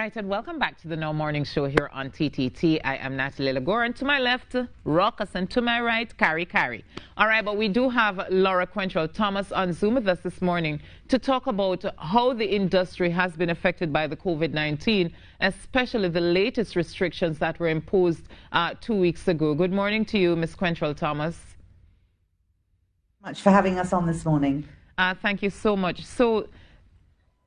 right, and welcome back to the Now Morning Show here on TTT. I am Natalie Lagour, and to my left, Ruckus, and to my right, Carrie. All right, but we do have Laura Quentrell Thomas on Zoom with us this morning to talk about how the industry has been affected by the COVID-19, especially the latest restrictions that were imposed 2 weeks ago. Good morning to you, Ms. Quentrell Thomas. Much for having us on this morning. Thank you so much. So,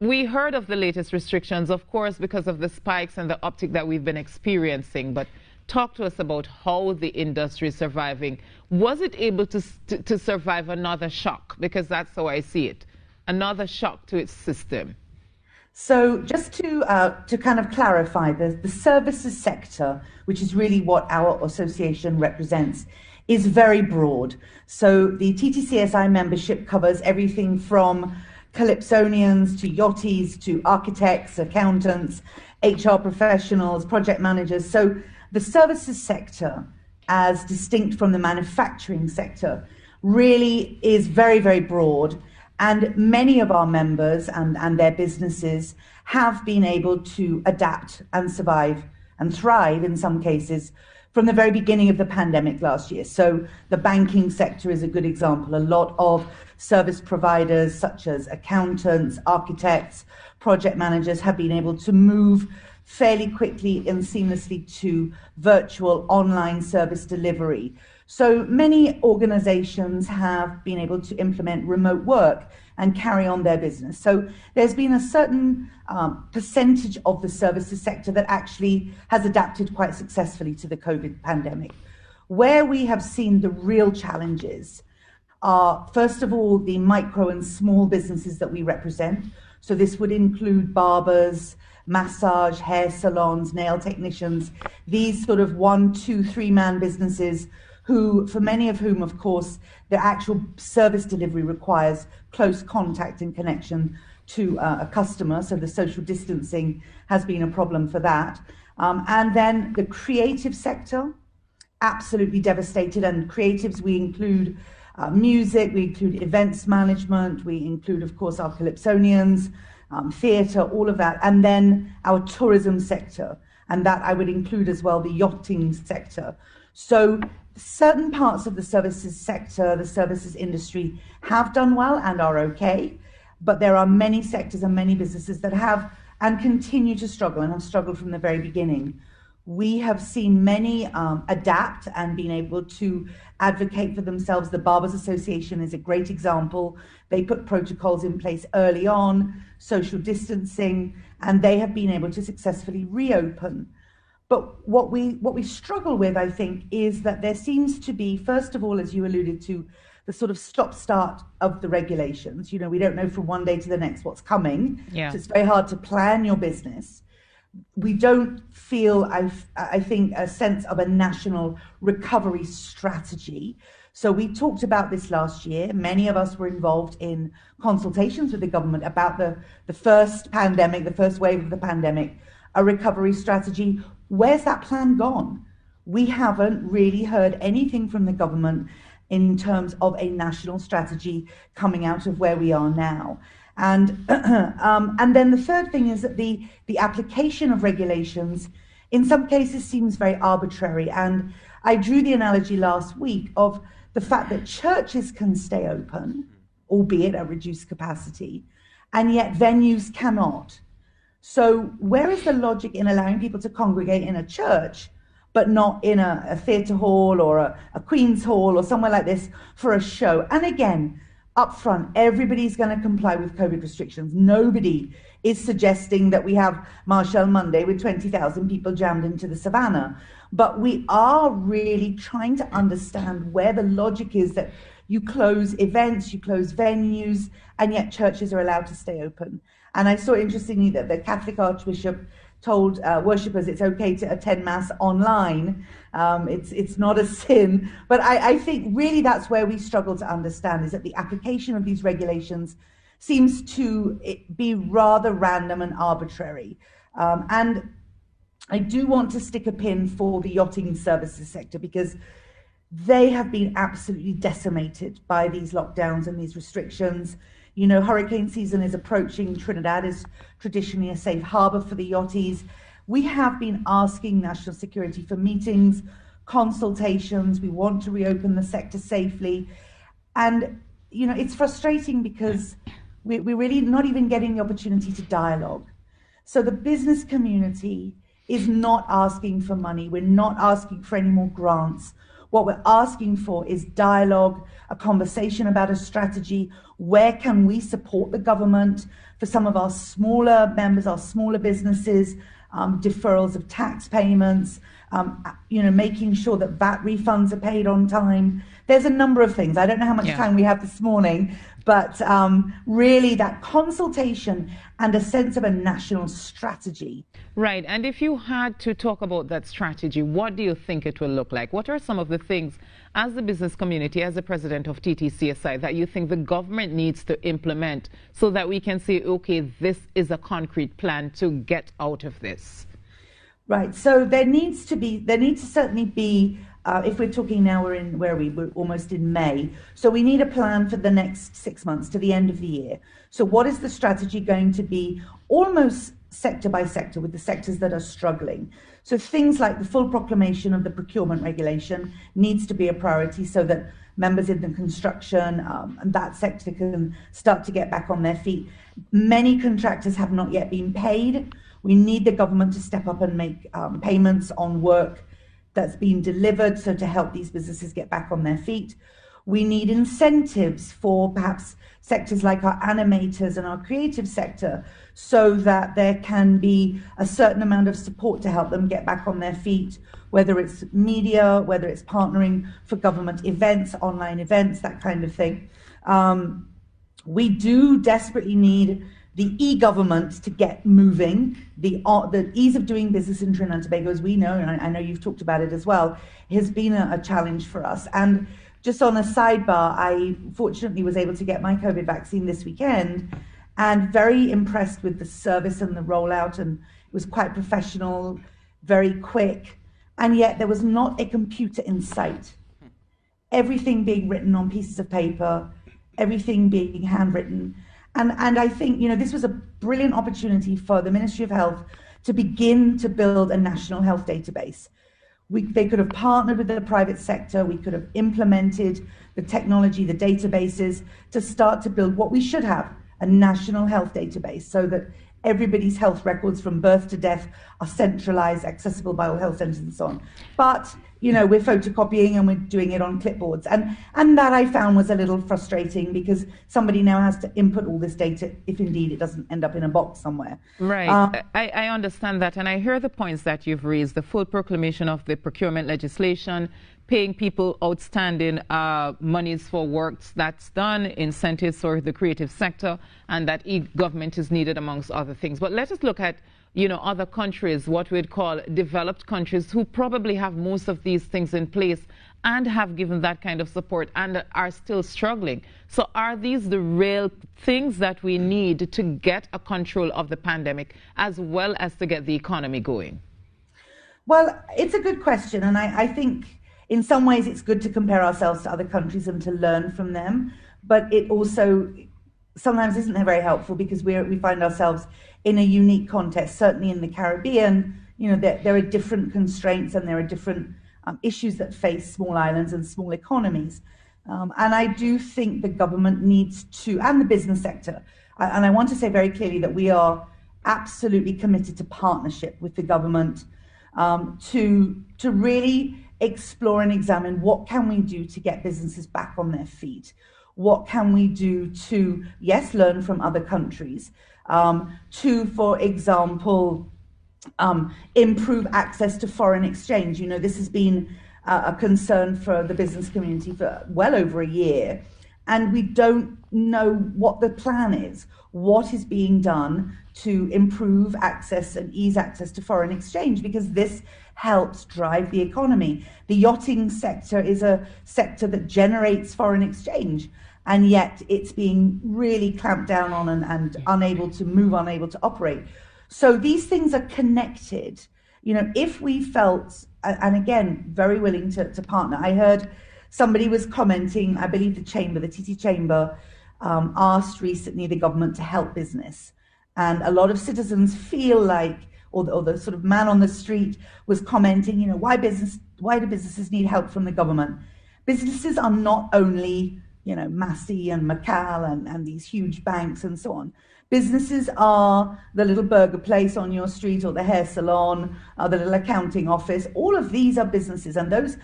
we heard of the latest restrictions, of course, because of the spikes and the uptick that we've been experiencing. But talk to us about how the industry is surviving. Was it able to survive another shock? Because that's how I see it. Another shock to its system. So just to kind of clarify, the services sector, which is really what our association represents, is very broad. So the TTCSI membership covers everything from Calypsonians to yachties to architects, accountants, HR professionals, project managers. So the services sector, as distinct from the manufacturing sector, really is very, very broad. And many of our members and their businesses have been able to adapt and survive and thrive in some cases from the very beginning of the pandemic last year. So the banking sector is a good example. A lot of service providers such as accountants, architects, project managers have been able to move fairly quickly and seamlessly to virtual online service delivery. So many organizations have been able to implement remote work and carry on their business. So there's been a certain percentage of the services sector that actually has adapted quite successfully to the COVID pandemic. Where we have seen the real challenges are, first of all, the micro and small businesses that we represent. So this would include barbers, massage, hair salons, nail technicians, these sort of 1, 2, 3-man businesses who, for many of whom, of course, their actual service delivery requires close contact and connection to a customer. So the social distancing has been a problem for that. And then the creative sector, absolutely devastated. And creatives, we include music, we include events management, we include, of course, our Calypsonians, theatre, all of that. And then our tourism sector. And that I would include as well the yachting sector. So certain parts of the services sector, the services industry have done well and are okay, but there are many sectors and many businesses that have and continue to struggle and have struggled from the very beginning. We have seen many adapt and been able to advocate for themselves. The Barbers Association is a great example. They put protocols in place early on, social distancing, and they have been able to successfully reopen. But what we struggle with, I think, is that there seems to be, first of all, as you alluded to, the sort of stop-start of the regulations. You know, we don't know from one day to the next what's coming. Yeah. So it's very hard to plan your business. We don't feel, I think, a sense of a national recovery strategy. So we talked about this last year. Many of us were involved in consultations with the government about the first pandemic, the first wave of the pandemic, a recovery strategy. Where's that plan gone? We haven't really heard anything from the government in terms of a national strategy coming out of where we are now. And then the third thing is that the application of regulations in some cases seems very arbitrary. And I drew the analogy last week of the fact that churches can stay open, albeit at reduced capacity, and yet venues cannot. So where is the logic in allowing people to congregate in a church, but not in a theatre hall or a Queen's Hall or somewhere like this for a show? And again, up front, everybody's going to comply with COVID restrictions. Nobody is suggesting that we have Marshall Monday with 20,000 people jammed into the savannah. But we are really trying to understand where the logic is that you close events, you close venues, and yet churches are allowed to stay open. And I saw interestingly that the Catholic Archbishop told worshippers it's okay to attend Mass online. It's not a sin. But I think really that's where we struggle to understand, is that the application of these regulations seems to be rather random and arbitrary. And I do want to stick a pin for the yachting services sector, because they have been absolutely decimated by these lockdowns and these restrictions. You know, hurricane season is approaching. Trinidad is traditionally a safe harbor for the yachties. We have been asking national security for meetings, consultations. We want to reopen the sector safely. And, you know, it's frustrating because we're really not even getting the opportunity to dialogue. So the business community is not asking for money. We're not asking for any more grants. What we're asking for is dialogue, a conversation about a strategy. Where can we support the government for some of our smaller members, our smaller businesses, deferrals of tax payments, you know, making sure that VAT refunds are paid on time. There's a number of things. I don't know how much time we have this morning, but really that consultation and a sense of a national strategy. Right. And if you had to talk about that strategy, what do you think it will look like? What are some of the things, as the business community, as the president of TTCSI, that you think the government needs to implement so that we can say, okay, this is a concrete plan to get out of this? Right. So there needs to certainly be, if we're talking now, we're almost in May. So we need a plan for the next 6 months to the end of the year. So what is the strategy going to be, almost sector by sector, with the sectors that are struggling? So things like the full proclamation of the procurement regulation needs to be a priority so that members in the construction and that sector can start to get back on their feet. Many contractors have not yet been paid. We need the government to step up and make payments on work that's been delivered, so to help these businesses get back on their feet. We need incentives for perhaps sectors like our animators and our creative sector, so that there can be a certain amount of support to help them get back on their feet, whether it's media, whether it's partnering for government events, online events, that kind of thing. We do desperately need the e-government to get moving. The ease of doing business in Trinidad and Tobago, as we know, and I know you've talked about it as well, has been a challenge for us. And just on a sidebar, I fortunately was able to get my COVID vaccine this weekend, and very impressed with the service and the rollout, and it was quite professional, very quick, and yet there was not a computer in sight. Everything being written on pieces of paper, everything being handwritten. And I think, you know, this was a brilliant opportunity for the Ministry of Health to begin to build a national health database. They could have partnered with the private sector. We could have implemented the technology, the databases, to start to build what we should have, a national health database, so that everybody's health records from birth to death are centralized, accessible by all health centers and so on. But, you know, we're photocopying and we're doing it on clipboards. And that I found was a little frustrating, because somebody now has to input all this data if indeed it doesn't end up in a box somewhere. Right. I understand that. And I hear the points that you've raised, the full proclamation of the procurement legislation, paying people outstanding monies for works that's done, incentives for the creative sector, and that e-government is needed, amongst other things. But let us look at, you know, other countries, what we'd call developed countries, who probably have most of these things in place and have given that kind of support and are still struggling. So are these the real things that we need to get a control of the pandemic, as well as to get the economy going? Well, it's a good question, and I think in some ways it's good to compare ourselves to other countries and to learn from them, but it also sometimes isn't very helpful, because we find ourselves in a unique context. Certainly in the Caribbean, you know, there are different constraints and there are different issues that face small islands and small economies. And I do think the government needs to, and the business sector, and I want to say very clearly that we are absolutely committed to partnership with the government to really explore and examine what can we do to get businesses back on their feet. What can we do to, yes, learn from other countries, to, for example, improve access to foreign exchange. You know, this has been a concern for the business community for well over a year, and we don't know what the plan is, what is being done to improve access and ease access to foreign exchange, because this helps drive the economy. The yachting sector is a sector that generates foreign exchange, and yet it's being really clamped down on and unable to move, unable to operate. So these things are connected. You know, if we felt, and again, very willing to partner. I heard somebody was commenting, I believe the TT Chamber, asked recently the government to help business. And a lot of citizens feel like, or the sort of man on the street was commenting, why do businesses need help from the government? Businesses are not only, Massey and McCall and these huge banks and so on. Businesses are the little burger place on your street, or the hair salon, or the little accounting office. All of these are businesses, and those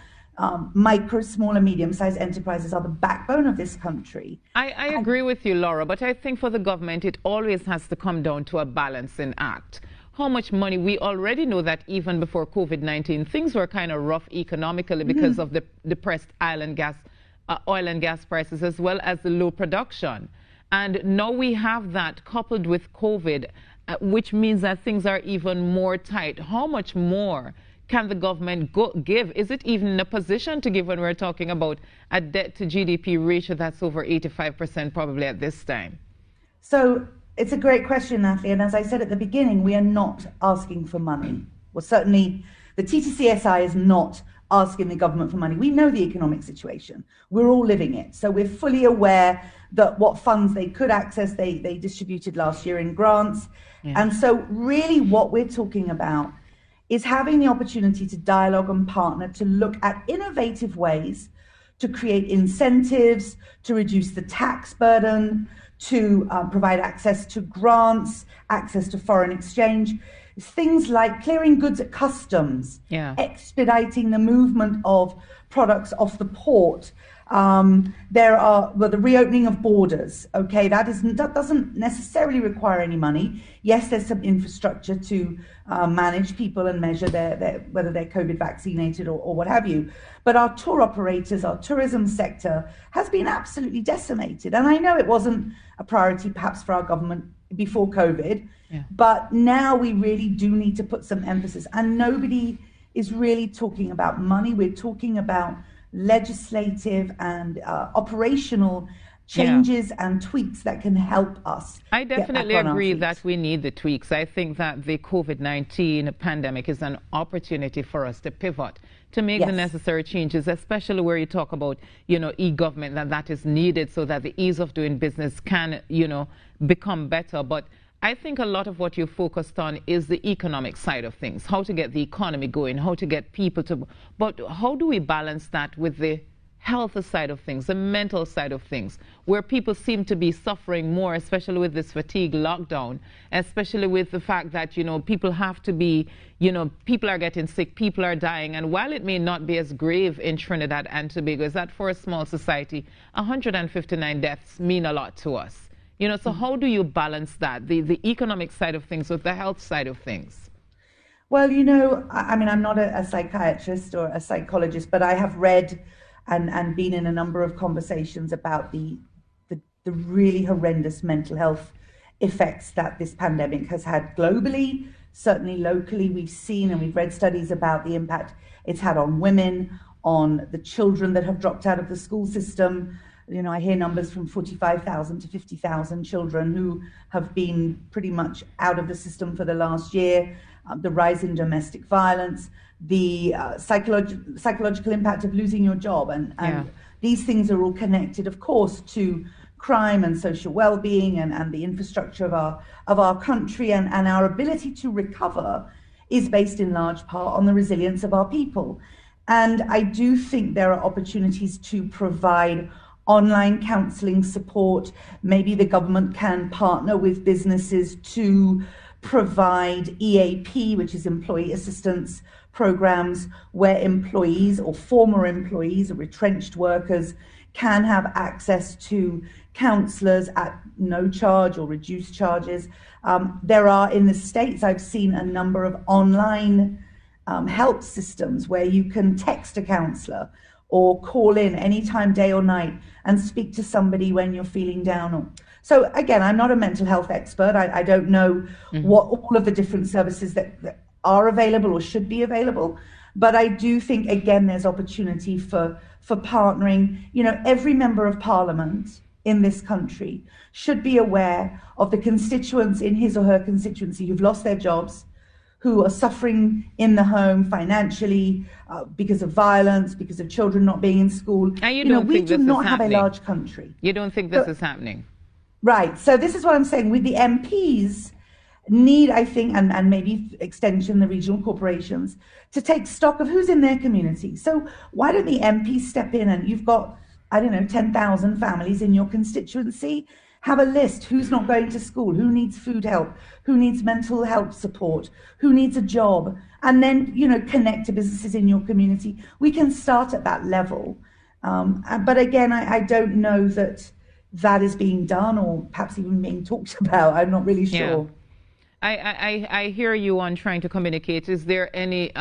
micro, small and medium-sized enterprises are the backbone of this country. I agree with you, Laura, but I think for the government, it always has to come down to a balancing act. How much money? We already know that even before COVID-19, things were kind of rough economically because of the depressed oil and gas prices, as well as the low production. And now we have that coupled with COVID, which means that things are even more tight. How much more can the government give? Is it even in a position to give when we're talking about a debt to GDP ratio that's over 85% probably at this time? So it's a great question, Natalie. And as I said at the beginning, we are not asking for money. Well, certainly the TTCSI is not asking the government for money. We know the economic situation. We're all living it. So we're fully aware that what funds they could access, they distributed last year in grants. Yeah. And so really what we're talking about is having the opportunity to dialogue and partner, to look at innovative ways to create incentives, to reduce the tax burden, to provide access to grants, access to foreign exchange. Things like clearing goods at customs, expediting the movement of products off the port. There are the reopening of borders. Okay, that doesn't necessarily require any money. Yes, there's some infrastructure to manage people and measure whether they're COVID vaccinated or what have you. But our tour operators, our tourism sector has been absolutely decimated. And I know it wasn't a priority perhaps for our government before COVID, but now we really do need to put some emphasis. And nobody is really talking about money. We're talking about legislative and operational changes and tweaks that can help us. I definitely agree that we need the tweaks. I think that the COVID-19 pandemic is an opportunity for us to pivot, to make the necessary changes, especially where you talk about, e-government, that is needed so that the ease of doing business can, become better. But I think a lot of what you focused on is the economic side of things, how to get the economy going, how to get people to, but how do we balance that with the health side of things, the mental side of things, where people seem to be suffering more, especially with this fatigue lockdown, especially with the fact that, people have to be, people are getting sick, people are dying. And while it may not be as grave in Trinidad and Tobago, is that for a small society, 159 deaths mean a lot to us. So how do you balance that, the economic side of things with the health side of things? Well, I mean, I'm not a psychiatrist or a psychologist, but I have read and been in a number of conversations about the really horrendous mental health effects that this pandemic has had globally. Certainly locally, we've seen and we've read studies about the impact it's had on women, on the children that have dropped out of the school system. I hear numbers from 45,000 to 50,000 children who have been pretty much out of the system for the last year. The rise in domestic violence, the psychological impact of losing your job. And these things are all connected, of course, to crime and social well-being and the infrastructure of our country. And our ability to recover is based in large part on the resilience of our people. And I do think there are opportunities to provide online counseling support. Maybe the government can partner with businesses to provide EAP, which is employee assistance programs, where employees or former employees or retrenched workers can have access to counselors at no charge or reduced charges. There are, in the States, I've seen a number of online help systems where you can text a counselor or call in anytime, day or night, and speak to somebody when you're feeling down. So again, I'm not a mental health expert. I don't know what all of the different services that are available or should be available. But I do think, again, there's opportunity for partnering. Every member of parliament in this country should be aware of the constituents in his or her constituency who've lost their jobs, who are suffering in the home financially because of violence, because of children not being in school. And you don't we think do this not is have happening? a large country. You don't think this is happening? Right. So this is what I'm saying. With the MPs need, I think, and maybe extension, the regional corporations, to take stock of who's in their community. So why don't the MPs step in, and you've got, I don't know, 10,000 families in your constituency, have a list who's not going to school, who needs food help, who needs mental health support, who needs a job, and then, connect to businesses in your community. We can start at that level. But again, I don't know that is being done, or perhaps even being talked about. I'm not really sure. Yeah. I hear you on trying to communicate. Is there any,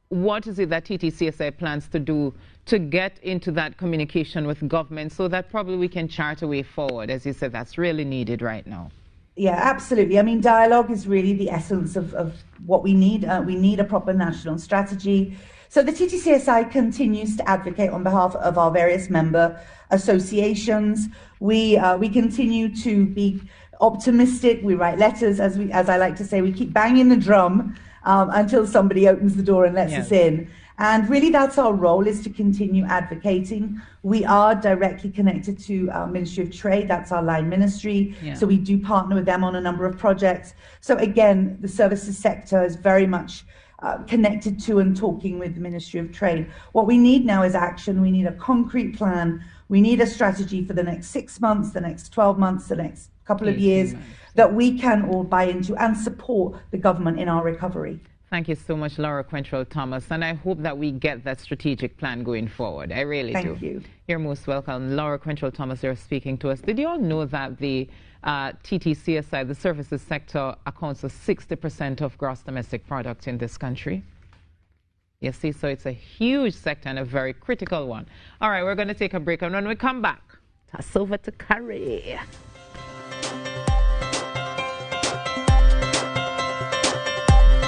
what is it that TTCSI plans to do to get into that communication with government so that probably we can chart a way forward? As you said, that's really needed right now. Yeah, absolutely. I mean, dialogue is really the essence of what we need. We need a proper national strategy. So the TTCSI continues to advocate on behalf of our various member associations. We continue to be optimistic. We write letters, as I like to say. We keep banging the drum until somebody opens the door and lets us in. And really, that's our role, is to continue advocating. We are directly connected to Ministry of Trade. That's our line ministry. So we do partner with them on a number of projects. So again, the services sector is very much connected to and talking with the Ministry of Trade. What we need now is action. We need a concrete plan. We need a strategy for the next 6 months, the next 12 months, the next couple of years, that we can all buy into and support the government in our recovery. Thank you so much, Laura Quantrill Thomas, and I hope that we get that strategic plan going forward. I really do. Thank you. You're most welcome. Laura Quantrill Thomas, you're speaking to us. Did you all know that the TTCSI, the services sector, accounts for 60% of gross domestic product in this country? You see, so it's a huge sector and a very critical one. All right, we're going to take a break, and when we come back, toss over to Carrie.